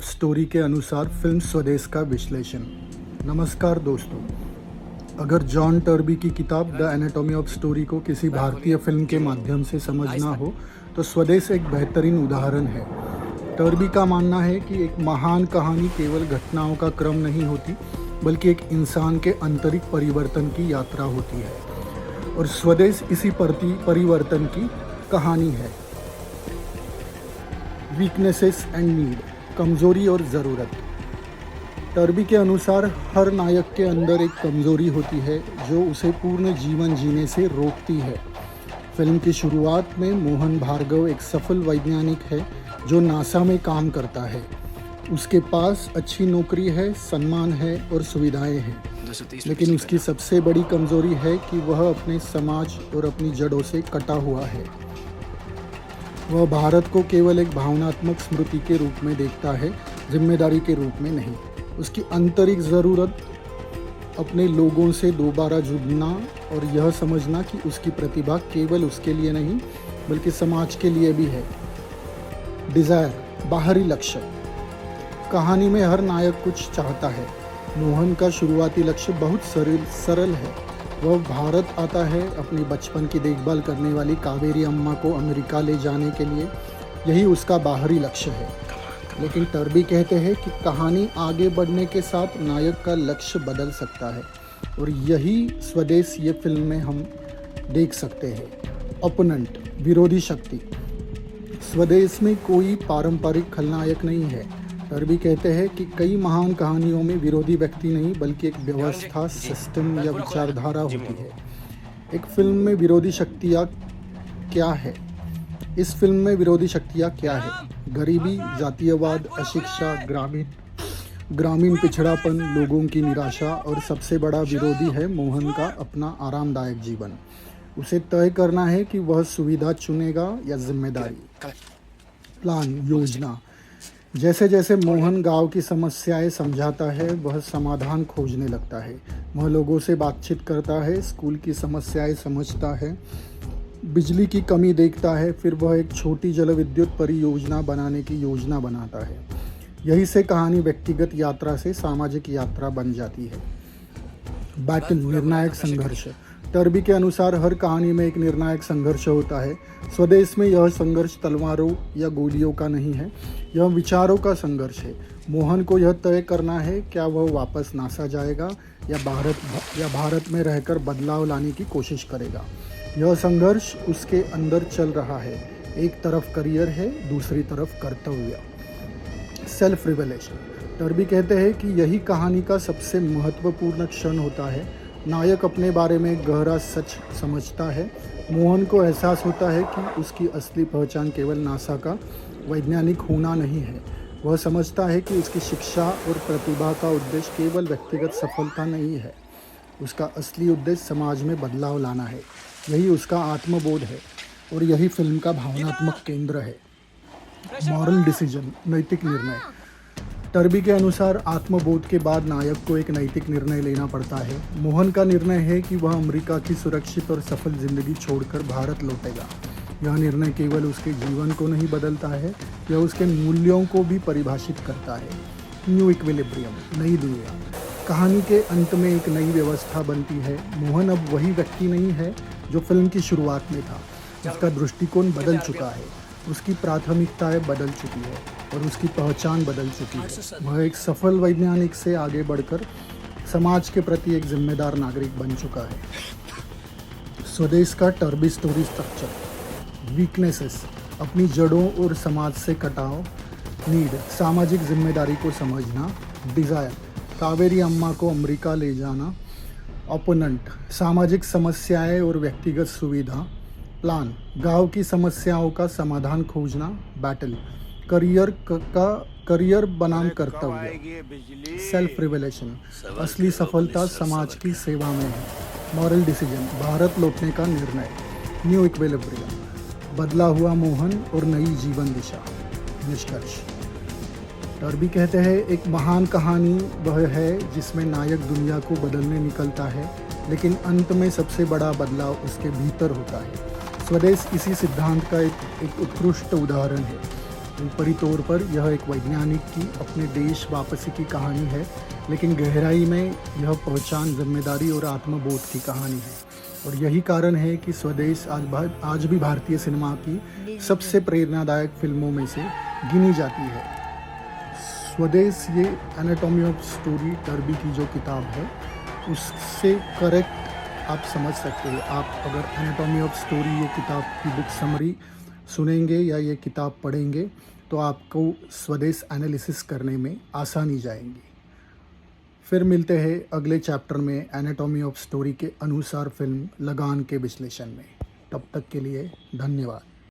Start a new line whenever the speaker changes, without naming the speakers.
Story के अनुसार film स्वदेश का विश्लेषण। नमस्कार दोस्तों, अगर जॉन टर्बी की किताब द एनाटॉमी ऑफ स्टोरी को किसी भारतीय फिल्म के माध्यम से समझना हो तो स्वदेश एक बेहतरीन उदाहरण है। टर्बी का मानना है कि एक महान कहानी केवल घटनाओं का क्रम नहीं होती, बल्कि एक इंसान के आंतरिक परिवर्तन की यात्रा होती है, और स्वदेश इसी परिवर्तन की कहानी है। वीकनेसेस एंड नीड, कमज़ोरी और ज़रूरत। टर्बी के अनुसार हर नायक के अंदर एक कमज़ोरी होती है जो उसे पूर्ण जीवन जीने से रोकती है। फिल्म की शुरुआत में मोहन भार्गव एक सफल वैज्ञानिक है जो नासा में काम करता है। उसके पास अच्छी नौकरी है, सम्मान है और सुविधाएं हैं, लेकिन उसकी सबसे बड़ी कमज़ोरी है कि वह अपने समाज और अपनी जड़ों से कटा हुआ है। वह भारत को केवल एक भावनात्मक स्मृति के रूप में देखता है, जिम्मेदारी के रूप में नहीं। उसकी आंतरिक ज़रूरत अपने लोगों से दोबारा जुड़ना और यह समझना कि उसकी प्रतिभा केवल उसके लिए नहीं बल्कि समाज के लिए भी है। डिज़ायर, बाहरी लक्ष्य। कहानी में हर नायक कुछ चाहता है। मोहन का शुरुआती लक्ष्य बहुत सरल है। वह भारत आता है अपनी बचपन की देखभाल करने वाली कावेरी अम्मा को अमेरिका ले जाने के लिए। यही उसका बाहरी लक्ष्य है। लेकिन टर्बी कहते हैं कि कहानी आगे बढ़ने के साथ नायक का लक्ष्य बदल सकता है, और यही स्वदेश ये फिल्म में हम देख सकते हैं। ओपोनेंट, विरोधी शक्ति। स्वदेश में कोई पारंपरिक खलनायक नहीं है। टर्बी कहते हैं कि कई महान कहानियों में विरोधी व्यक्ति नहीं बल्कि एक व्यवस्था, सिस्टम या विचारधारा होती है। एक फिल्म में विरोधी शक्तियाँ क्या है? इस फिल्म में विरोधी शक्तियाँ क्या है? गरीबी, जातीयवाद, अशिक्षा, ग्रामीण पिछड़ापन, लोगों की निराशा, और सबसे बड़ा विरोधी है मोहन का अपना आरामदायक जीवन। उसे तय करना है कि वह सुविधा चुनेगा या जिम्मेदारी। प्लान, योजना। जैसे जैसे मोहन गांव की समस्याएं समझाता है, वह समाधान खोजने लगता है। वह लोगों से बातचीत करता है, स्कूल की समस्याएं समझता है, बिजली की कमी देखता है, फिर वह एक छोटी जल विद्युत परियोजना बनाने की योजना बनाता है। यही से कहानी व्यक्तिगत यात्रा से सामाजिक यात्रा बन जाती है। बैटल, निर्णायक संघर्ष। टर्बी के अनुसार हर कहानी में एक निर्णायक संघर्ष होता है। स्वदेश में यह संघर्ष तलवारों या गोलियों का नहीं है, यह विचारों का संघर्ष है। मोहन को यह तय करना है क्या वह वापस नासा जाएगा या भारत में रहकर बदलाव लाने की कोशिश करेगा। यह संघर्ष उसके अंदर चल रहा है। एक तरफ करियर है, दूसरी तरफ कर्तव्य। Self revelation. टर्बी कहते हैं कि यही कहानी का सबसे महत्वपूर्ण क्षण होता है। नायक अपने बारे में गहरा सच समझता है। मोहन को एहसास होता है कि उसकी असली पहचान केवल नासा का वैज्ञानिक होना नहीं है। वह समझता है कि उसकी शिक्षा और प्रतिभा का उद्देश्य केवल व्यक्तिगत सफलता नहीं है। उसका असली उद्देश्य समाज में बदलाव लाना है। यही उसका आत्मबोध है, और यही फिल्म का भावनात्मक केंद्र है। मॉरल डिसीजन, नैतिक निर्णय। टर्बी के अनुसार आत्मबोध के बाद नायक को एक नैतिक निर्णय लेना पड़ता है। मोहन का निर्णय है कि वह अमेरिका की सुरक्षित और सफल जिंदगी छोड़कर भारत लौटेगा। यह निर्णय केवल उसके जीवन को नहीं बदलता है, यह उसके मूल्यों को भी परिभाषित करता है। न्यू इक्विलिब्रियम, नई दुनिया। कहानी के अंत में एक नई व्यवस्था बनती है। मोहन अब वही व्यक्ति नहीं है जो फिल्म की शुरुआत में था। उसका दृष्टिकोण बदल चुका है, उसकी प्राथमिकताएं बदल चुकी है, और उसकी पहचान बदल चुकी है। वह एक सफल वैज्ञानिक से आगे बढ़कर समाज के प्रति एक जिम्मेदार नागरिक बन चुका है। स्वदेश का टर्बी स्टोरी स्ट्रक्चर। वीकनेसेस, अपनी जड़ों और समाज से कटाव। नीड, सामाजिक जिम्मेदारी को समझना। डिज़ायर, कावेरी अम्मा को अमेरिका ले जाना। ओपोनेंट, सामाजिक समस्याएं और व्यक्तिगत सुविधा। प्लान, गांव की समस्याओं का समाधान खोजना। बैटल, करियर बनाम कर्तव्य। सेल्फ रिवेलेशन, असली सफलता समाज की सेवा में है। मॉरल डिसीजन, भारत लौटने का निर्णय। न्यू इक्विलिब्रियम, बदला हुआ मोहन और नई जीवन दिशा। निष्कर्ष। टर्बी कहते हैं एक महान कहानी वह है जिसमें नायक दुनिया को बदलने निकलता है, लेकिन अंत में सबसे बड़ा बदलाव उसके भीतर होता है। स्वदेश इसी सिद्धांत का एक उत्कृष्ट उदाहरण है। ऊपरी तौर पर यह एक वैज्ञानिक की अपने देश वापसी की कहानी है, लेकिन गहराई में यह पहचान, जिम्मेदारी और आत्मबोध की कहानी है। और यही कारण है कि स्वदेश आज भी भारतीय सिनेमा की सबसे प्रेरणादायक फिल्मों में से गिनी जाती है। स्वदेश ये एनाटॉमी ऑफ स्टोरी टर्बी की जो किताब है उससे करेक्ट आप समझ सकते हैं। आप अगर एनाटॉमी ऑफ स्टोरी ये किताब की बुक समरी सुनेंगे या ये किताब पढ़ेंगे तो आपको स्वदेश एनालिसिस करने में आसानी जाएंगी। फिर मिलते हैं अगले चैप्टर में एनाटॉमी ऑफ स्टोरी के अनुसार फिल्म लगान के विश्लेषण में। तब तक के लिए धन्यवाद।